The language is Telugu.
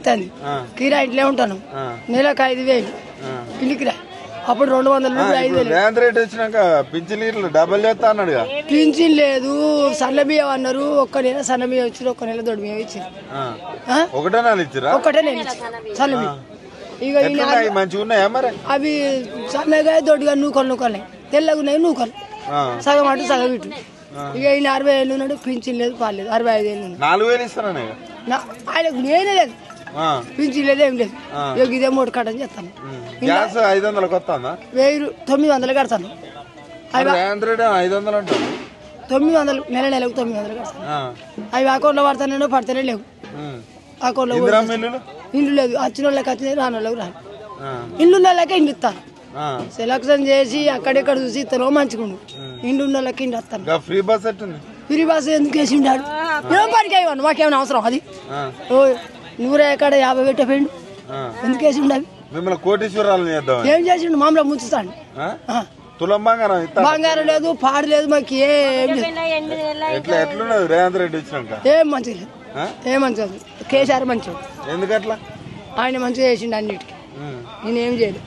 అవుతుంది కిరా ఇంట్లో ఉంటాను నెలకు 5,000 ఇల్లు కిరా అప్పుడు 200 5,000 రేవంత్ రెడ్డి వచ్చినాక పింఛన్ డబల్ చేస్తా అన్నాడు పింఛన్ లేదు సన్న బియ్యం అన్నారు ఒక్క నెల సన్న బియ్యం ఇచ్చారు ఒక్క నెల దొడ్డు బియ్యం ఇచ్చారు ఒకటే నెల ఇచ్చారా ఒకటే నెల సన్న బియ్యం ఇక మంచిగా ఉన్నాయా మరి అవి సన్నగా దొడ్డుగా నూకలు తెల్లగా ఉన్నాయి నూకలు సగం అటు సగం ఇటు ఇక ఈయన 60,000 ఉన్నాడు పింఛన్ లేదు పాలేదు 65,000 4,000 ఇస్తాను ఆయనకు నేనే లేదు పింఛన్ లేదు ఏం లేదు ఇదే 3 కట్టని చేస్తాను 500 వస్తుందా 900 కడతాను 500 అంటాను 900 నెలకు 900 కడతాను అవి అకౌంట్లో పడతానే లేవు అకౌంట్లో ఇల్లు లేదు వచ్చిన వాళ్ళకి వచ్చినాయి రాని వాళ్ళకి రాను ఇల్లు ఉన్న వాళ్ళకే ఇండ్లు ఇస్తాను సెలక్షన్ చేసి అక్కడెక్కడ చూసి ఇస్తాను మంచిగా ఇండ్లు ఉన్న వాళ్ళకి ఇండ్లు వస్తాను ఫ్రీ బస్ ఫ్రీ బస్ ఎందుకు వేసి ఉంటాడు ఏం పనికి అయ్యాను మాకేమైనా అవసరం అది 100 ఎక్కడ 50 పెట్టేపోయిండు ఎందుకు వేసి ఉండాలి మిమ్మల్ని కోటీశ్వరాలు ఏం చేసిండు మామూలుగా ముంచుతాడు తులం బంగారం లేదు పాడు లేదు మాకు ఏం ఎట్లున్నది రేవంత్ రెడ్డి వచ్చినాక ఏం మంచిగా లేదు ఏం మంచిగా కేసీఆర్ మంచిగా ఎందుకట్లా ఆయన మంచిగా చేసిండు అన్నిటికీ నేనేం చేయలేదు